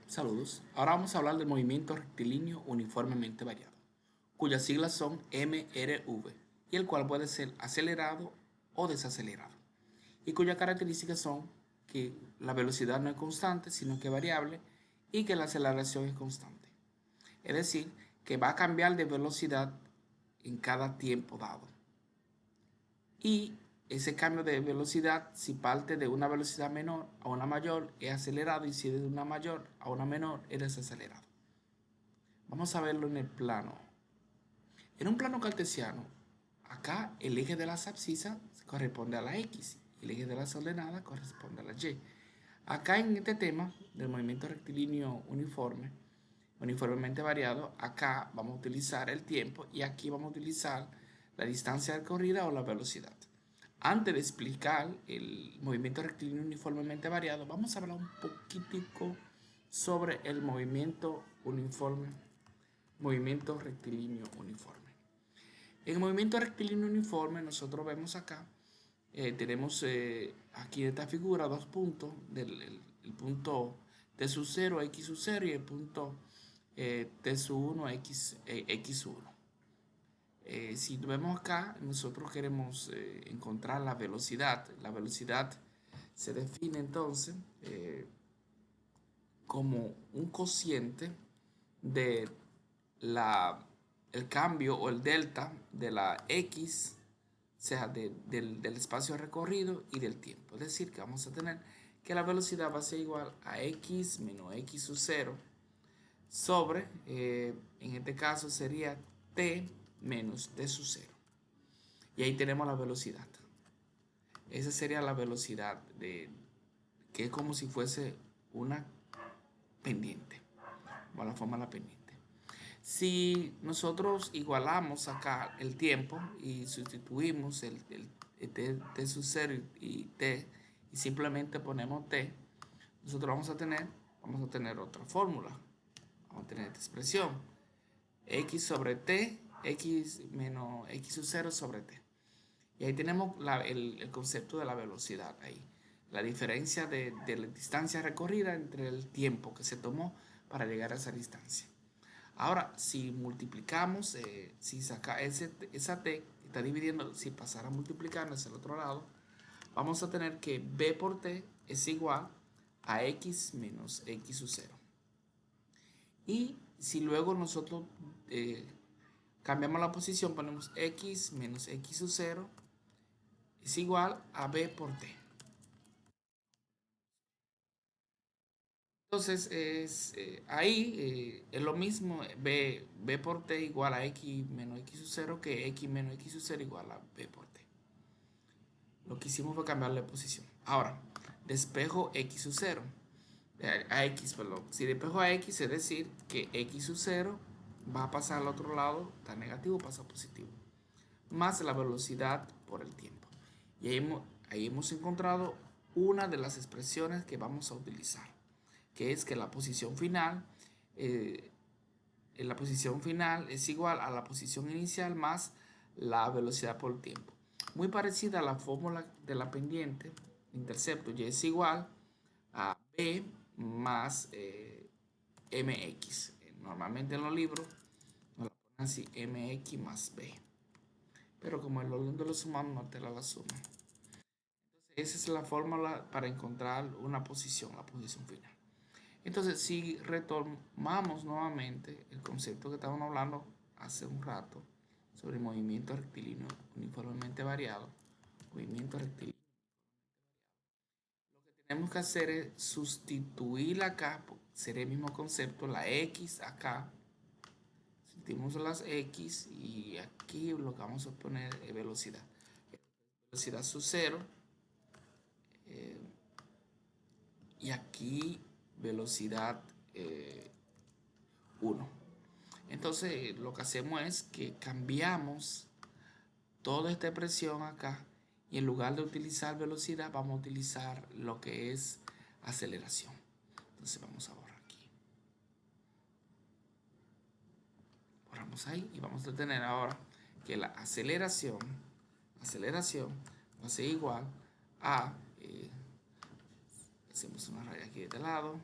Saludos. Ahora vamos a hablar del movimiento rectilíneo uniformemente variado, cuyas siglas son MRV, y el cual puede ser acelerado o desacelerado, y cuyas características son que la velocidad no es constante, sino que es variable, y que la aceleración es constante. Es decir, que va a cambiar de velocidad en cada tiempo dado. Y ese cambio de velocidad, si parte de una velocidad menor a una mayor, es acelerado, y si de una mayor a una menor, es desacelerado. Vamos a verlo en el plano. En un plano cartesiano, acá el eje de las abscisas corresponde a la X y el eje de las ordenadas corresponde a la Y. Acá en este tema del movimiento rectilíneo uniformemente variado, acá vamos a utilizar el tiempo y aquí vamos a utilizar la distancia recorrida o la velocidad. Antes de explicar el movimiento rectilíneo uniformemente variado, vamos a hablar un poquitico sobre el movimiento rectilíneo uniforme. En el movimiento rectilíneo uniforme nosotros vemos acá, tenemos aquí en esta figura dos puntos, el punto T sub 0, X sub 0 y el punto T sub 1, X 1. Si vemos acá, nosotros queremos encontrar la velocidad. La velocidad se define entonces como un cociente de el cambio o el delta de la X, o sea, del espacio recorrido y del tiempo. Es decir, que vamos a tener que la velocidad va a ser igual a X menos X sub 0 sobre, en este caso sería T menos T sub 0. Y ahí tenemos la velocidad. Esa sería la velocidad que es como si fuese una pendiente. O la forma de la pendiente. Si nosotros igualamos acá el tiempo y sustituimos el t sub 0 y t y simplemente ponemos t, nosotros vamos a tener otra fórmula. Vamos a tener esta expresión. X sobre t, x menos x sub 0 sobre t. Y ahí tenemos el concepto de la velocidad ahí. La diferencia de la distancia recorrida entre el tiempo que se tomó para llegar a esa distancia. Ahora, si multiplicamos, si saca esa t que está dividiendo, si pasara a multiplicar hacia el otro lado, vamos a tener que b por t es igual a x menos x sub 0. Y si luego nosotros cambiamos la posición, ponemos x menos x sub 0 es igual a b por t. Entonces, ahí es lo mismo, b por t igual a x menos x sub 0 que x menos x sub 0 igual a b por t. Lo que hicimos fue cambiarle de posición. Ahora, despejo x sub 0. A x, perdón. Si despejo a x, es decir, que x sub 0 va a pasar al otro lado, está negativo, pasa positivo. Más la velocidad por el tiempo. Y ahí hemos encontrado una de las expresiones que vamos a utilizar, que es que la posición final es igual a la posición inicial más la velocidad por tiempo. Muy parecida a la fórmula de la pendiente, intercepto, y es igual a b más mx. Normalmente en los libros nos la ponen así, mx más b. Pero como el orden de los sumados no te la suma. Esa es la fórmula para encontrar una posición, la posición final. Entonces, si retomamos nuevamente el concepto que estábamos hablando hace un rato sobre el movimiento rectilíneo uniformemente variado, movimiento rectilíneo, lo que tenemos que hacer es sustituir acá, sería el mismo concepto, la X acá, sustituimos las X y aquí lo que vamos a poner es velocidad. Velocidad sub 0 y aquí velocidad 1. Entonces lo que hacemos es que cambiamos toda esta expresión acá y en lugar de utilizar velocidad vamos a utilizar lo que es aceleración. Entonces vamos a borrar aquí. Borramos ahí y vamos a tener ahora que la aceleración va a ser igual a, hacemos una raya aquí de este lado,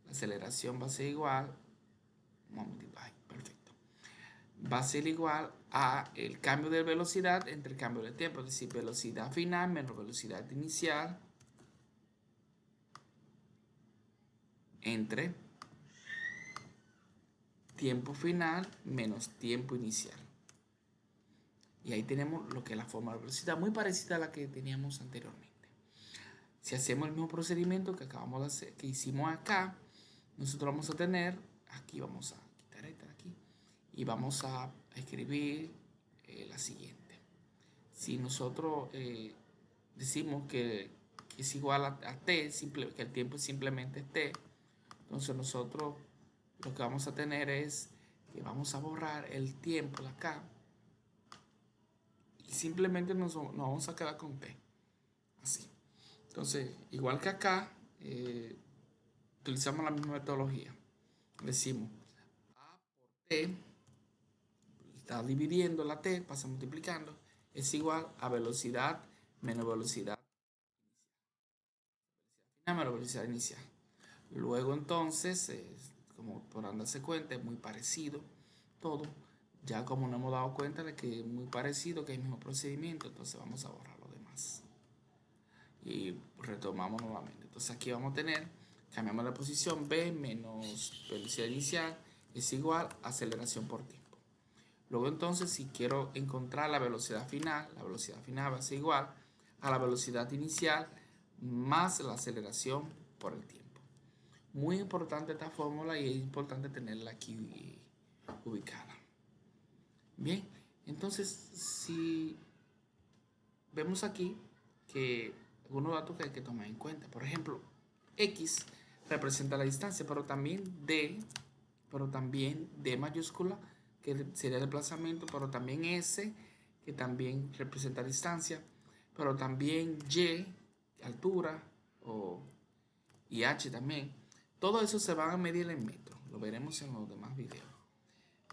La aceleración va a ser igual, un momentito, ahí, perfecto. Va a ser igual a el cambio de velocidad entre el cambio de tiempo, es decir, velocidad final menos velocidad inicial entre tiempo final menos tiempo inicial. Y ahí tenemos lo que es la fórmula de velocidad, muy parecida a la que teníamos anteriormente. Si hacemos el mismo procedimiento que acabamos de hacer, que hicimos acá, nosotros vamos a tener, aquí vamos a quitar esta de aquí, y vamos a escribir la siguiente. Si nosotros decimos que es igual a t, que el tiempo simplemente es t, entonces nosotros lo que vamos a tener es que vamos a borrar el tiempo de acá y simplemente nos vamos a quedar con t, así. Entonces, igual que acá, utilizamos la misma metodología. Decimos a por t, está dividiendo la t, pasa multiplicando, es igual a velocidad menos velocidad final menos velocidad inicial. Luego entonces, como por darse cuenta, es muy parecido todo. Ya como nos hemos dado cuenta de que es muy parecido, que es el mismo procedimiento, entonces vamos a borrar lo demás. Y retomamos nuevamente. Entonces aquí vamos a tener, cambiamos la posición, b menos velocidad inicial es igual a aceleración por tiempo. Luego entonces, si quiero encontrar la velocidad final va a ser igual a la velocidad inicial más la aceleración por el tiempo. Muy importante esta fórmula y es importante tenerla aquí ubicada. Bien, entonces si vemos aquí que algunos datos que hay que tomar en cuenta, por ejemplo, X representa la distancia, pero también D mayúscula, que sería el desplazamiento, pero también S, que también representa distancia, pero también Y, altura, y H también. Todo eso se va a medir en metros, lo veremos en los demás videos.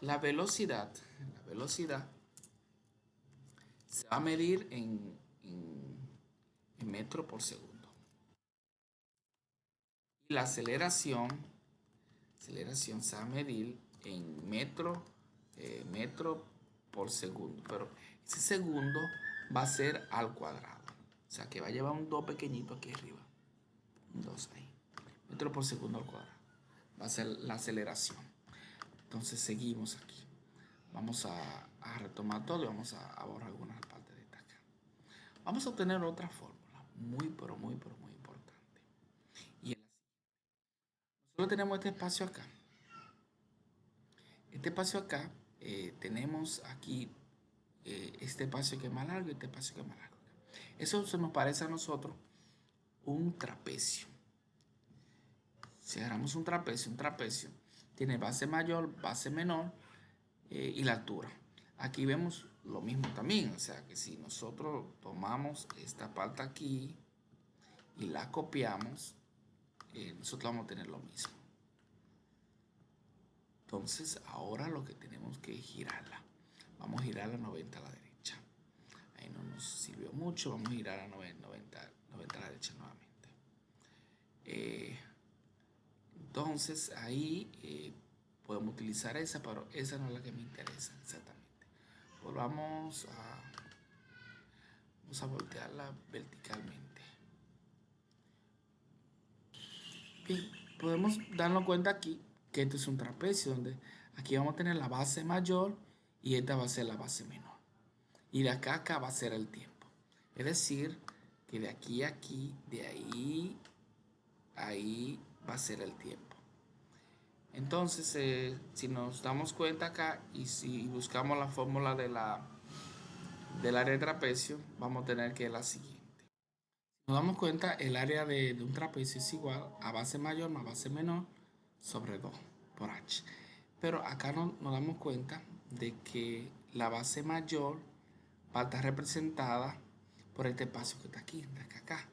La velocidad se va a medir en metros por segundo. Y la aceleración se va a medir en metro por segundo. Pero ese segundo va a ser al cuadrado. O sea que va a llevar un 2 pequeñito aquí arriba. Un 2 ahí. Metro por segundo al cuadrado. Va a ser la aceleración. Entonces seguimos aquí. Vamos a retomar todo y vamos a borrar algunas partes de esta acá. Vamos a obtener otra fórmula muy importante. Y nosotros tenemos este espacio acá. Este espacio acá, tenemos aquí este espacio que es más largo y este espacio que es más largo. Eso se nos parece a nosotros un trapecio. Si agarramos un trapecio tiene base mayor, base menor y la altura. Aquí vemos lo mismo también, o sea que si nosotros tomamos esta parte aquí y la copiamos, nosotros vamos a tener lo mismo. Entonces ahora lo que tenemos que es girarla. Vamos a girar a 90 a la derecha. Ahí no nos sirvió mucho, vamos a girar a 90 a la derecha nuevamente. Entonces ahí podemos utilizar esa, pero esa no es la que me interesa exactamente. Vamos a voltearla verticalmente. Bien, podemos darnos cuenta aquí que este es un trapecio donde aquí vamos a tener la base mayor y esta va a ser la base menor. Y de acá a acá va a ser el tiempo. Es decir, que de aquí a aquí, de ahí a ahí va a ser el tiempo. Entonces, si nos damos cuenta acá y si buscamos la fórmula del área de trapecio, vamos a tener que la siguiente. Nos damos cuenta, el área de un trapecio es igual a base mayor más base menor sobre 2 por h. Pero acá nos damos cuenta de que la base mayor va a estar representada por este espacio que está aquí, de acá a acá.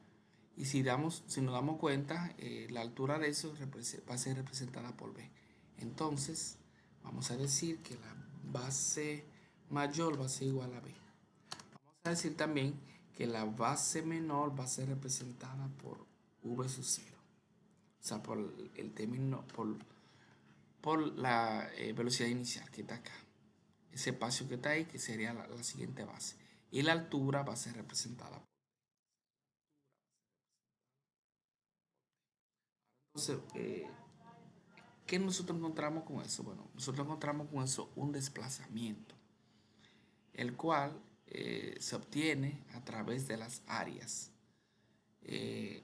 Y si nos damos cuenta, la altura de eso va a ser representada por B. Entonces, vamos a decir que la base mayor va a ser igual a B. Vamos a decir también que la base menor va a ser representada por V sub 0. O sea, por el término, por la velocidad inicial que está acá. Ese espacio que está ahí, que sería la siguiente base. Y la altura va a ser representada. Entonces, ¿qué nosotros encontramos con eso? Bueno, nosotros encontramos con eso un desplazamiento, el cual se obtiene a través de las áreas. Eh,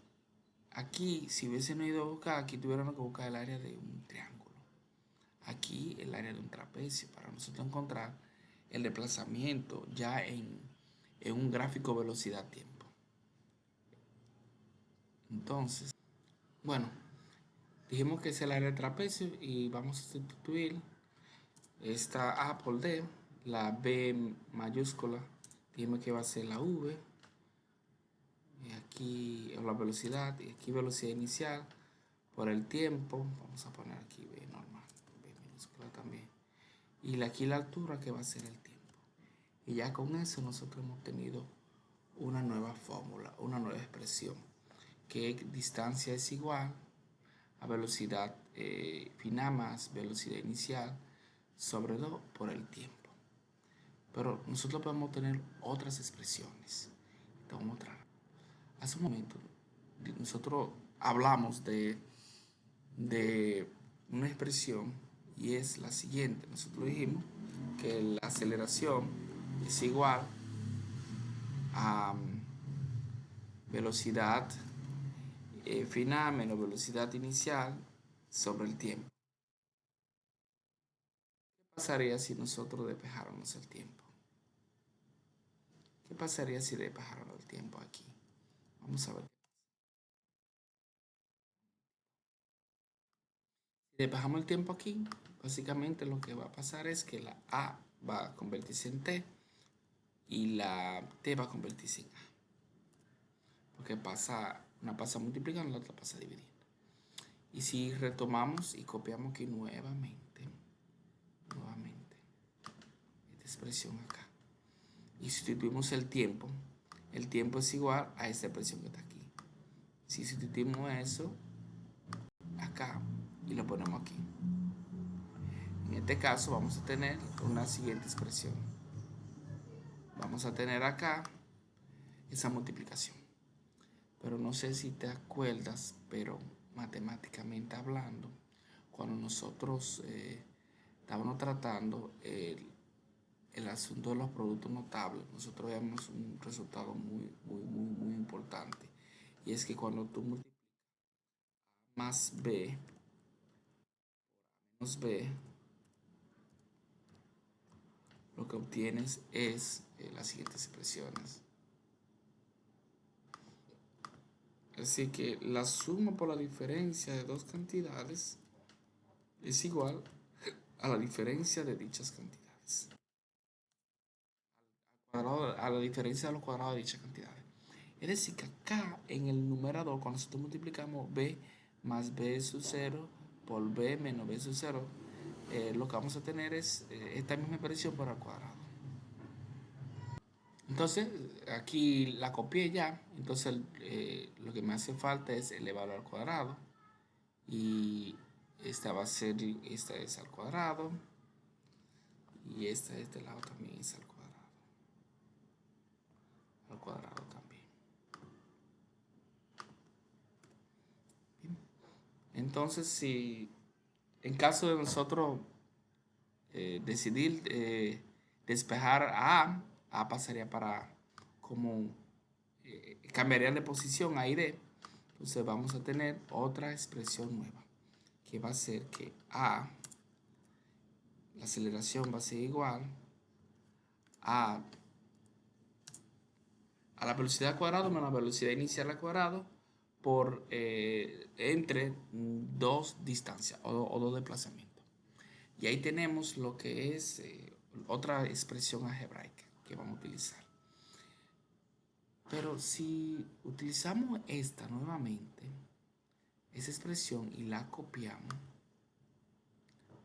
Aquí, si hubiesen ido a buscar, aquí tuvieron que buscar el área de un triángulo. Aquí el área de un trapecio, para nosotros encontrar el desplazamiento ya en un gráfico velocidad-tiempo. Entonces, bueno, dijimos que es el área del trapecio y vamos a sustituir esta A por D, la B mayúscula, dijimos que va a ser la V, y aquí la velocidad, y aquí velocidad inicial, por el tiempo, vamos a poner aquí B normal, B minúscula también, y aquí la altura que va a ser el tiempo. Y ya con eso nosotros hemos tenido una nueva fórmula, una nueva expresión, que distancia es igual a velocidad final más velocidad inicial sobre 2 por el tiempo. Pero nosotros podemos tener otras expresiones. Te voy a mostrar. Hace un momento nosotros hablamos de una expresión y es la siguiente. Nosotros dijimos que la aceleración es igual a velocidad final menos velocidad inicial sobre el tiempo. ¿Qué pasaría si nosotros despejáramos el tiempo? ¿Qué pasaría si despejáramos el tiempo aquí? Vamos a ver. Si despejamos el tiempo aquí, básicamente lo que va a pasar es que la A va a convertirse en T y la T va a convertirse en A. Porque pasa, una pasa multiplicando, la otra pasa dividiendo. Y si retomamos y copiamos aquí nuevamente, esta expresión acá, y sustituimos el tiempo es igual a esta expresión que está aquí. Si sustituimos eso acá y lo ponemos aquí, en este caso vamos a tener una siguiente expresión. Vamos a tener acá esa multiplicación. Pero no sé si te acuerdas, pero matemáticamente hablando, cuando nosotros estábamos tratando el asunto de los productos notables, nosotros vemos un resultado muy importante. Y es que cuando tú multiplicas más B menos B, lo que obtienes es las siguientes expresiones. Así que la suma por la diferencia de dos cantidades es igual a la diferencia de dichas cantidades. A la diferencia de los cuadrados de dichas cantidades. Es decir, que acá en el numerador, cuando nosotros multiplicamos b más b sub 0 por b menos b sub 0, lo que vamos a tener es esta misma expresión por al cuadrado. Entonces, aquí la copié ya. Entonces, lo que me hace falta es elevarlo al cuadrado. Y esta va a ser, esta es al cuadrado. Y esta de este lado también es al cuadrado. Al cuadrado también. Bien. Entonces, si en caso de nosotros decidir despejar A pasaría para como cambiarían de posición A y D. Entonces vamos a tener otra expresión nueva, que va a ser que A, la aceleración va a ser igual a la velocidad al cuadrado menos la velocidad inicial al cuadrado por entre dos distancias o dos desplazamientos. Y ahí tenemos lo que es otra expresión algebraica que vamos a utilizar. Pero si utilizamos esta nuevamente, esa expresión, y la copiamos,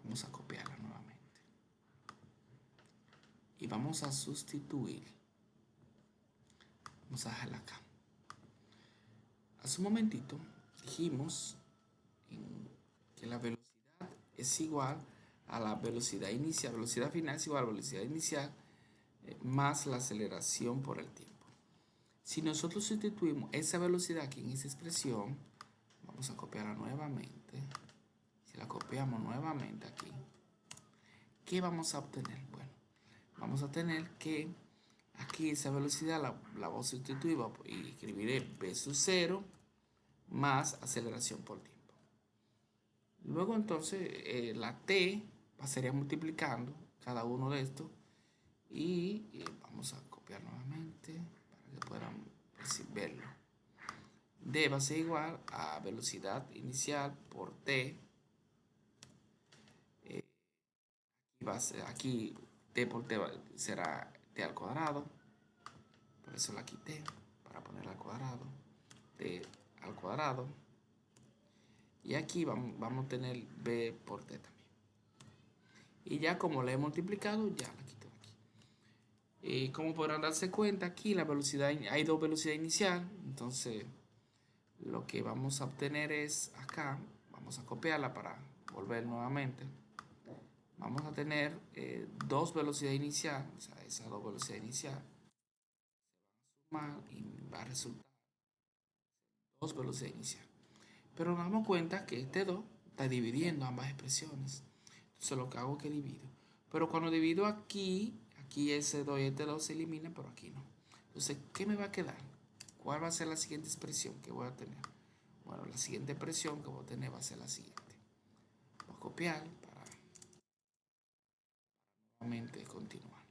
vamos a copiarla nuevamente. Y vamos a sustituir. Vamos a dejarla acá. Hace un momentito dijimos que la velocidad es igual a la velocidad inicial, velocidad final es igual a la velocidad inicial más la aceleración por el tiempo. Si nosotros sustituimos esa velocidad aquí en esa expresión, vamos a copiarla nuevamente. Si la copiamos nuevamente aquí, ¿qué vamos a obtener? Bueno, vamos a tener que aquí esa velocidad la voy a sustituir y escribiré v sub 0 más aceleración por tiempo. Luego entonces la t pasaría multiplicando cada uno de estos y vamos a copiar nuevamente para que puedan verlo. D va a ser igual a velocidad inicial por t. Aquí t por t será t al cuadrado, por eso la quité para poner al cuadrado, t al cuadrado, y aquí vamos a tener b por t también, y ya como la he multiplicado ya la quito aquí. Y como podrán darse cuenta, aquí la velocidad, hay dos velocidades inicial, entonces lo que vamos a obtener es acá, vamos a copiarla para volver nuevamente. Vamos a tener dos velocidades iniciales, o sea, esas dos velocidades iniciales se van a sumar y va a resultar dos velocidades iniciales. Pero nos damos cuenta que este 2 está dividiendo ambas expresiones. Entonces lo que hago es que divido. Pero cuando divido aquí, aquí ese 2 y este 2 se eliminan, pero aquí no. Entonces, ¿qué me va a quedar? ¿Cuál va a ser la siguiente expresión que voy a tener? Bueno, la siguiente expresión que voy a tener va a ser la siguiente. Voy a copiar para nuevamente continuar.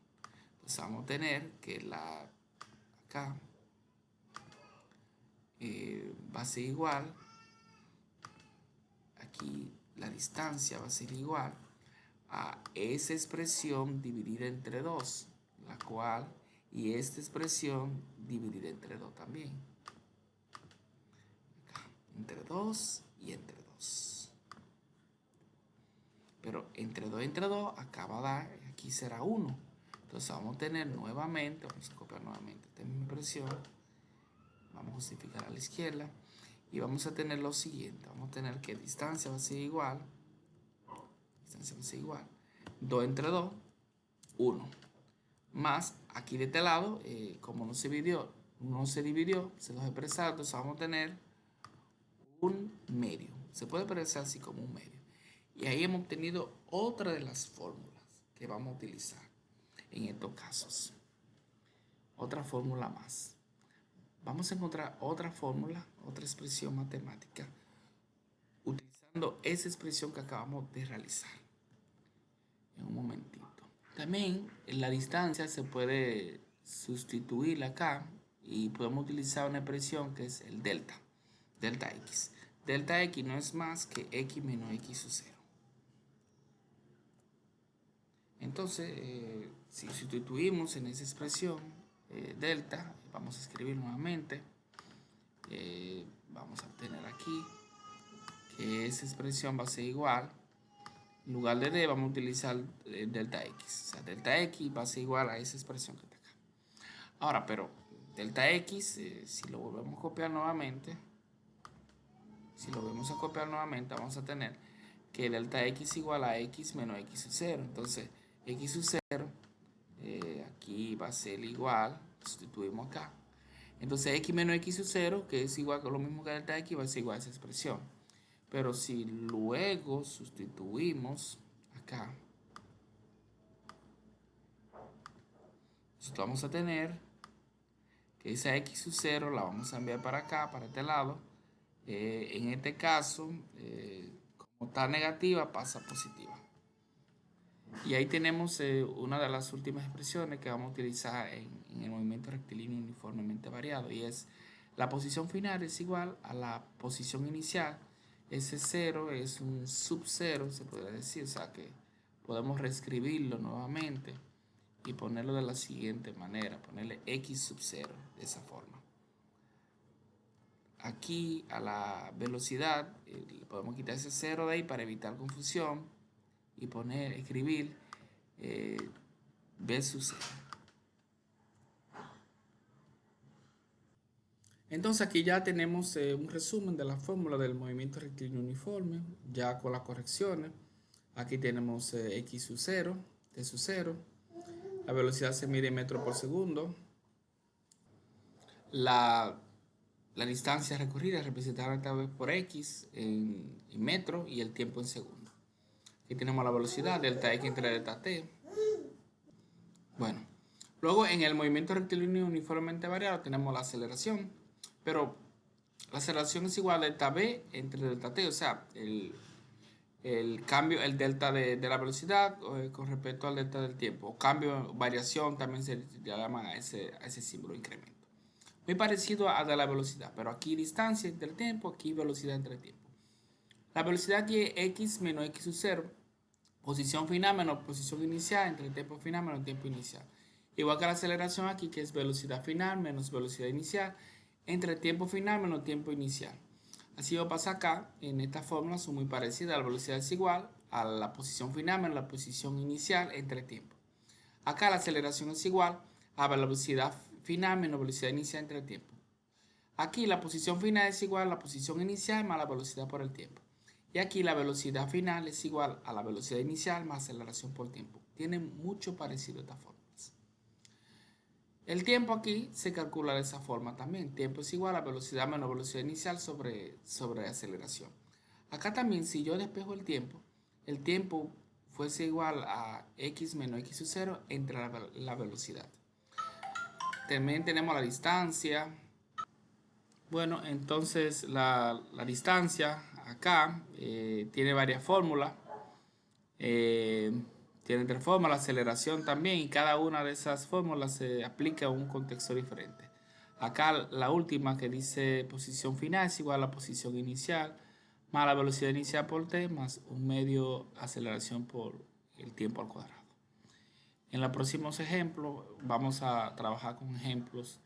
Entonces vamos a tener que acá va a ser igual, aquí la distancia va a ser igual a esa expresión dividida entre 2, la cual, y esta expresión dividida entre 2 también. Acá, entre 2 y entre 2. Pero entre 2 y entre 2 acá va a dar, aquí será 1. Entonces vamos a tener nuevamente, vamos a copiar nuevamente esta misma expresión, vamos a justificar a la izquierda y vamos a tener lo siguiente, vamos a tener que distancia va a ser igual, 2 entre 2, 1, más aquí de este lado, como no se dividió, se los expresar, entonces vamos a tener un medio, se puede expresar así como un medio, y ahí hemos obtenido otra de las fórmulas que vamos a utilizar en estos casos, otra fórmula más. Vamos a encontrar otra fórmula, otra expresión matemática, utilizando esa expresión que acabamos de realizar. En un momentito. También la distancia se puede sustituir acá y podemos utilizar una expresión que es el delta, delta x. Delta x no es más que x menos x sub 0. Entonces, si sustituimos en esa expresión delta, vamos a escribir nuevamente, vamos a obtener aquí que esa expresión va a ser igual, en lugar de d vamos a utilizar delta x, o sea, delta x va a ser igual a esa expresión que está acá. Ahora, pero delta x, si lo volvemos a copiar nuevamente, vamos a tener que delta x igual a x menos x sub 0. Entonces, x sub 0, aquí va a ser igual, sustituimos acá. Entonces, x menos x sub 0, que es igual que lo mismo que delta x, va a ser igual a esa expresión. Pero si luego sustituimos acá, nosotros vamos a tener que esa x sub 0 la vamos a enviar para acá, para este lado. En este caso, como está negativa, pasa positiva. Y ahí tenemos una de las últimas expresiones que vamos a utilizar en el movimiento rectilíneo uniformemente variado, y es la posición final es igual a la posición inicial. Ese 0 es un sub 0, se podría decir, o sea que podemos reescribirlo nuevamente y ponerlo de la siguiente manera, ponerle x sub 0 de esa forma. Aquí a la velocidad le podemos quitar ese 0 de ahí para evitar confusión y escribir v sub 0. Entonces aquí ya tenemos un resumen de la fórmula del movimiento rectilíneo uniforme, ya con las correcciones. Aquí tenemos x sub 0, t sub 0. La velocidad se mide en metros por segundo. La distancia recorrida representada esta vez por x en metros y el tiempo en segundos. Aquí tenemos la velocidad, delta x entre delta t. Bueno, luego en el movimiento rectilíneo uniformemente variado tenemos la aceleración, pero la aceleración es igual a delta v entre delta t, o sea, el cambio, el delta de la velocidad con respecto al delta del tiempo. O cambio, variación también se llama a ese símbolo incremento. Muy parecido a de la velocidad, pero aquí distancia entre el tiempo, aquí velocidad entre el tiempo. La velocidad aquí es x menos x sub 0, posición final menos posición inicial entre el tiempo final menos el tiempo inicial. Igual que la aceleración aquí, que es velocidad final menos velocidad inicial entre el tiempo final menos el tiempo inicial. Así va a pasar acá, en esta fórmula son muy parecidas, la velocidad es igual a la posición final menos la posición inicial entre el tiempo. Acá la aceleración es igual a la velocidad final menos velocidad inicial entre el tiempo. Aquí la posición final es igual a la posición inicial más la velocidad por el tiempo. Y aquí la velocidad final es igual a la velocidad inicial más aceleración por tiempo. Tienen mucho parecido estas fórmulas. El tiempo aquí se calcula de esa forma también. Tiempo es igual a velocidad menos velocidad inicial sobre aceleración. Acá también, si yo despejo el tiempo fuese igual a x menos x sub 0 entre la velocidad. También tenemos la distancia. Bueno, entonces la distancia acá tiene varias fórmulas. Tiene tres fórmulas, aceleración también, y cada una de esas fórmulas se aplica a un contexto diferente. Acá la última que dice posición final es igual a la posición inicial, más la velocidad inicial por t, más un medio aceleración por el tiempo al cuadrado. En los próximos ejemplos vamos a trabajar con ejemplos,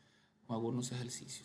con algunos ejercicios.